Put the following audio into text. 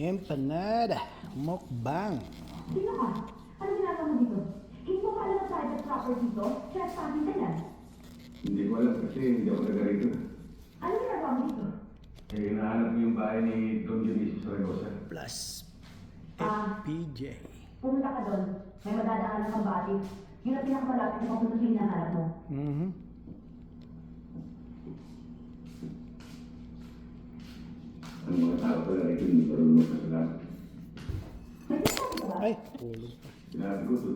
Empanada. Mukbang. Sino ka? Ano ginagawa mo dito? Hindi mo pa alam ang private property dito? Trespassing ka yan. Hindi ko alam kasi hindi ako taga rito. Ano ginagawa mo dito? Eh, hinahanap ko yung bahay ni Don Dionisio Saragosa. Plus Ah. FPJ. Pumunta ka doon. May madadaanan kang bati. Yun ang pinakamalapit na papunta sa hinahanap mo. Ang mga tao pala rito hindi marunong magpasalamat. May sinasabi ka ba? Ay, tulog pa. Sinabi ko,